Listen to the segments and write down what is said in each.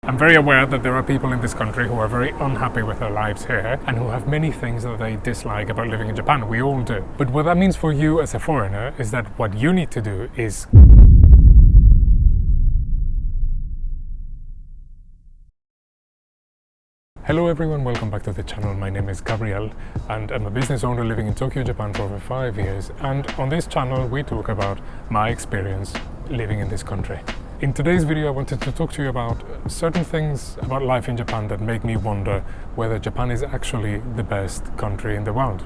I'm very aware that there are people in this country who are very unhappy with their lives here and who have many things that they dislike about living in Japan. We all do. But what that means for you as a foreigner is that what you need to do is Hello everyone, welcome back to the channel. My name is Gabriel and I'm a business owner living in Tokyo, Japan for over 5 years, and on this channel we talk about my experience living in this country. In today's video I wanted to talk to you about certain things about life in Japan that make me wonder whether Japan is actually the best country in the world.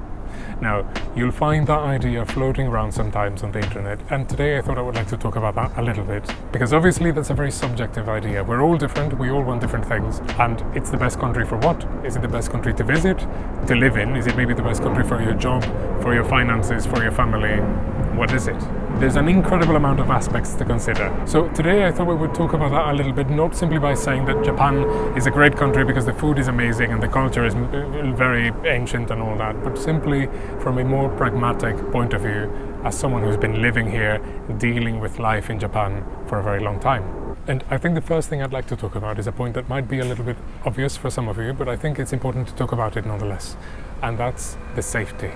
Now, you'll find that idea floating around sometimes on the internet, and today I thought I would like to talk about that a little bit, because obviously that's a very subjective idea. We're all different, we all want different things, and it's the best country for what? Is it the best country to visit, to live in? Is it maybe the best country for your job, for your finances, for your family? What is it? There's an incredible amount of aspects to consider. So today I thought we would talk about that a little bit, not simply by saying that Japan is a great country because the food is amazing and the culture is very ancient and all that, but simply from a more pragmatic point of view as someone who's been living here, dealing with life in Japan for a very long time. And I think the first thing I'd like to talk about is a point that might be a little bit obvious for some of you, but I think it's important to talk about it nonetheless, and that's the safety.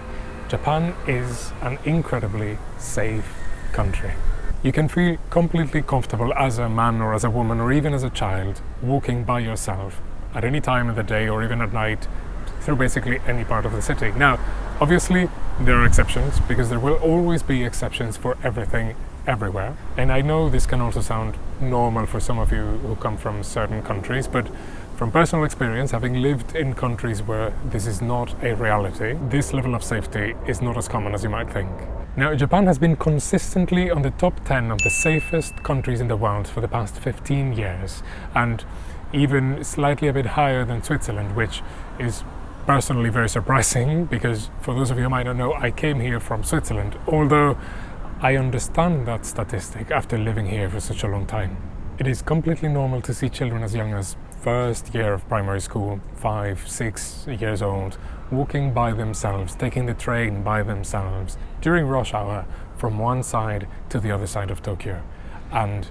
Japan is an incredibly safe country. You can feel completely comfortable as a man or as a woman or even as a child walking by yourself at any time of the day or even at night through basically any part of the city. Now, obviously there are exceptions, because there will always be exceptions for everything everywhere. And I know this can also sound normal for some of you who come from certain countries, but from personal experience, having lived in countries where this is not a reality, this level of safety is not as common as you might think. Now, Japan has been consistently on the top 10 of the safest countries in the world for the past 15 years, and even slightly a bit higher than Switzerland, which is personally very surprising, because for those of you who might not know, I came here from Switzerland, although I understand that statistic after living here for such a long time. It is completely normal to see children as young as first year of primary school, 5, 6 years old, walking by themselves, taking the train by themselves during rush hour from one side to the other side of Tokyo. And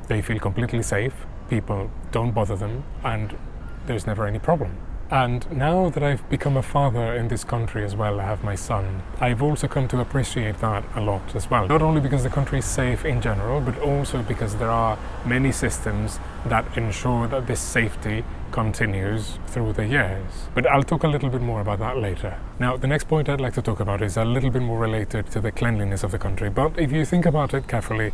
they feel completely safe, people don't bother them, and there's never any problem. And now that I've become a father in this country as well, I have my son, I've also come to appreciate that a lot as well. Not only because the country is safe in general, but also because there are many systems that ensure that this safety continues through the years. But I'll talk a little bit more about that later. Now, the next point I'd like to talk about is a little bit more related to the cleanliness of the country, but if you think about it carefully,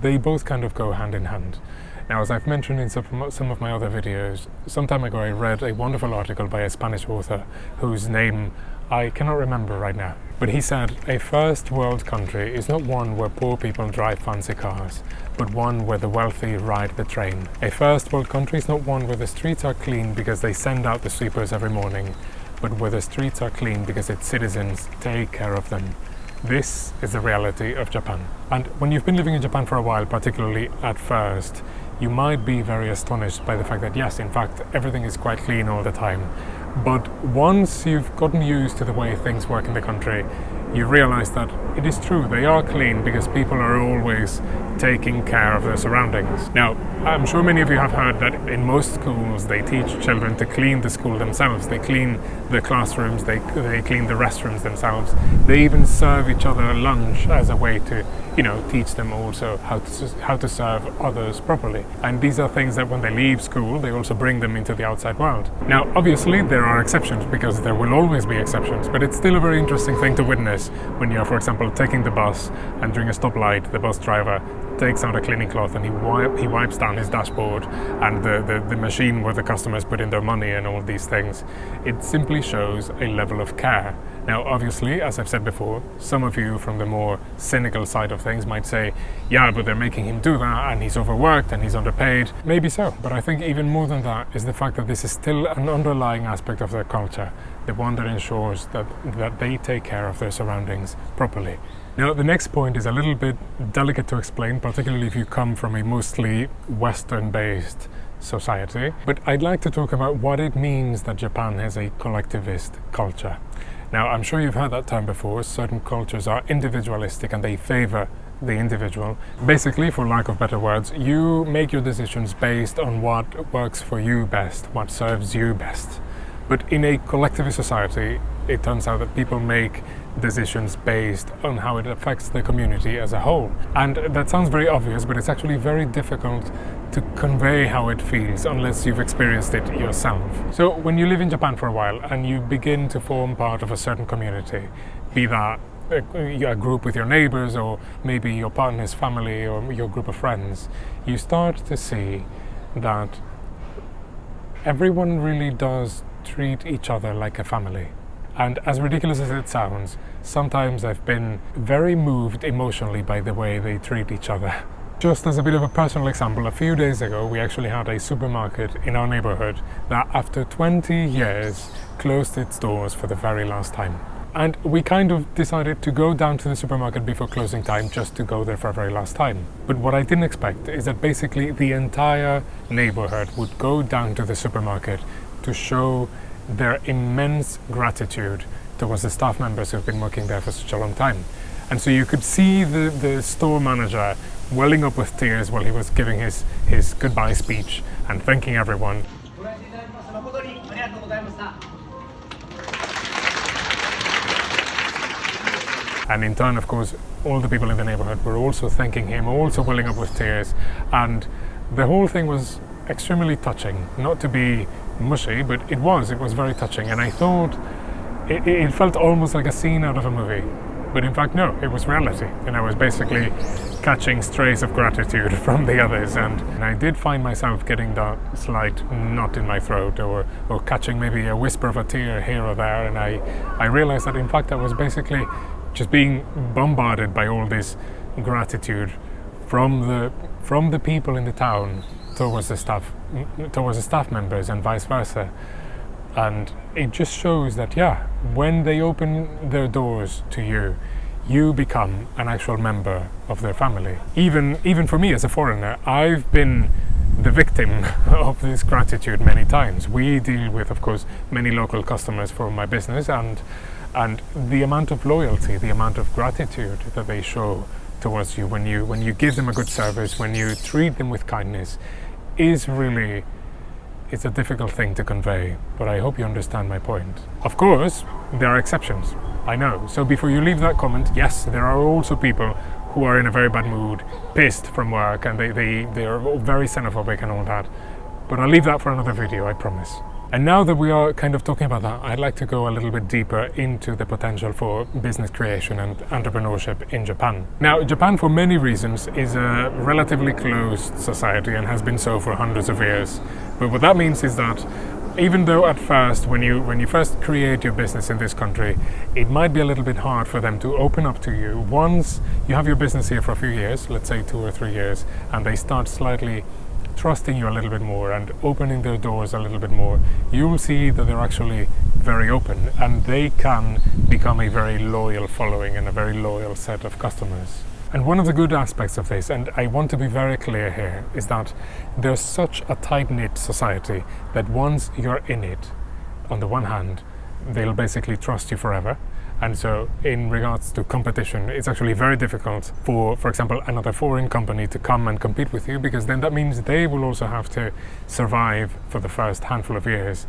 they both kind of go hand in hand. Now, as I've mentioned in some of my other videos, some time ago I read a wonderful article by a Spanish author whose name I cannot remember right now. But he said, a first world country is not one where poor people drive fancy cars, but one where the wealthy ride the train. A first world country is not one where the streets are clean because they send out the sweepers every morning, but where the streets are clean because its citizens take care of them. This is the reality of Japan. And when you've been living in Japan for a while, particularly at first, you might be very astonished by the fact that yes, in fact, everything is quite clean all the time. But once you've gotten used to the way things work in the country, you realize that it is true, they are clean because people are always taking care of their surroundings. Now, I'm sure many of you have heard that in most schools they teach children to clean the school themselves. They clean the classrooms, they clean the restrooms themselves. They even serve each other lunch as a way to, teach them also how to serve others properly. And these are things that when they leave school, they also bring them into the outside world. Now, obviously, there are exceptions, because there will always be exceptions, but it's still a very interesting thing to witness when you're, for example, taking the bus and during a stoplight, the bus driver takes out a cleaning cloth and he wipes down his dashboard and the machine where the customers put in their money and all these things. It simply shows a level of care. Now, obviously, as I've said before, some of you from the more cynical side of things might say, yeah, but they're making him do that and he's overworked and he's underpaid. Maybe so, but I think even more than that is the fact that this is still an underlying aspect of their culture, the one that ensures that they take care of their surroundings properly. Now, the next point is a little bit delicate to explain, particularly if you come from a mostly Western-based society, but I'd like to talk about what it means that Japan has a collectivist culture. Now, I'm sure you've heard that term before. Certain cultures are individualistic and they favor the individual. Basically, for lack of better words, you make your decisions based on what works for you best, what serves you best. But in a collectivist society, it turns out that people make decisions based on how it affects the community as a whole. And that sounds very obvious, but it's actually very difficult to convey how it feels unless you've experienced it yourself. So when you live in Japan for a while and you begin to form part of a certain community, be that a group with your neighbors or maybe your partner's family or your group of friends, you start to see that everyone really does treat each other like a family. And as ridiculous as it sounds, sometimes I've been very moved emotionally by the way they treat each other. Just as a bit of a personal example, a few days ago we actually had a supermarket in our neighborhood that after 20 years closed its doors for the very last time. And we kind of decided to go down to the supermarket before closing time just to go there for a very last time. But what I didn't expect is that basically the entire neighborhood would go down to the supermarket to show their immense gratitude towards the staff members who've been working there for such a long time. And so you could see the store manager welling up with tears while he was giving his goodbye speech and thanking everyone. And in turn, of course, all the people in the neighborhood were also thanking him, also welling up with tears. And the whole thing was extremely touching. Not to be mushy, but it was very touching. And I thought it felt almost like a scene out of a movie. But in fact, no, it was reality. And I was basically catching strays of gratitude from the others. And I did find myself getting that slight knot in my throat or catching maybe a whisper of a tear here or there. And I realized that in fact I was basically just being bombarded by all this gratitude from the people in the town towards the staff members and vice versa. And it just shows that, yeah, when they open their doors to you, you become an actual member of their family. Even for me as a foreigner, I've been the victim of this gratitude many times. We deal with, of course, many local customers for my business, and the amount of loyalty, the amount of gratitude that they show towards you when you give them a good service, when you treat them with kindness, is really, it's a difficult thing to convey, but I hope you understand my point. Of course, there are exceptions, I know. So before you leave that comment, yes, there are also people who are in a very bad mood, pissed from work, and they are very xenophobic and all that. But I'll leave that for another video, I promise. And now that we are kind of talking about that, I'd like to go a little bit deeper into the potential for business creation and entrepreneurship in Japan. Now, Japan, for many reasons, is a relatively closed society and has been so for hundreds of years. But what that means is that even though at first, when you first create your business in this country, it might be a little bit hard for them to open up to you. Once you have your business here for a few years, let's say 2 or 3 years, and they start slightly trusting you a little bit more and opening their doors a little bit more, you'll see that they're actually very open and they can become a very loyal following and a very loyal set of customers. And one of the good aspects of this, and I want to be very clear here, is that there's such a tight-knit society that once you're in it, on the one hand, they'll basically trust you forever. And so in regards to competition, it's actually very difficult for example, another foreign company to come and compete with you, because then that means they will also have to survive for the first handful of years,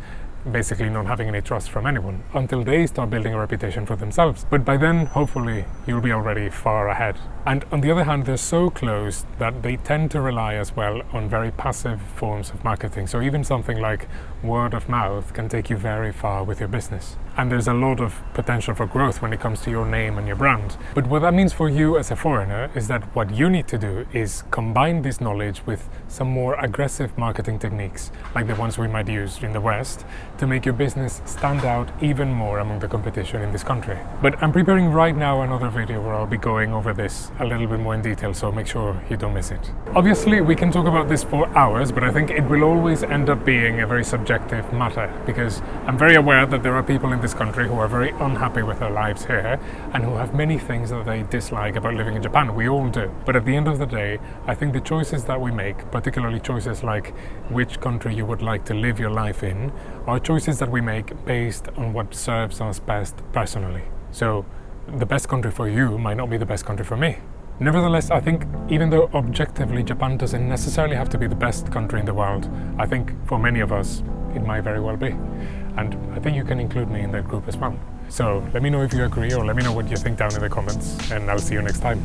basically not having any trust from anyone until they start building a reputation for themselves. But by then, hopefully, you'll be already far ahead. And on the other hand, they're so closed that they tend to rely as well on very passive forms of marketing. So even something like word of mouth can take you very far with your business. And there's a lot of potential for growth when it comes to your name and your brand. But what that means for you as a foreigner is that what you need to do is combine this knowledge with some more aggressive marketing techniques, like the ones we might use in the West, to make your business stand out even more among the competition in this country. But I'm preparing right now another video where I'll be going over this a little bit more in detail, so make sure you don't miss it. Obviously, we can talk about this for hours, but I think it will always end up being a very subjective matter, because I'm very aware that there are people in this country who are very unhappy with their lives here and who have many things that they dislike about living in Japan. We all do. But at the end of the day, I think the choices that we make, particularly choices like which country you would like to live your life in, are choices that we make based on what serves us best personally. So the best country for you might not be the best country for me. Nevertheless, I think even though objectively Japan doesn't necessarily have to be the best country in the world, I think for many of us it might very well be. And I think you can include me in that group as well. So let me know if you agree, or let me know what you think down in the comments, and I'll see you next time.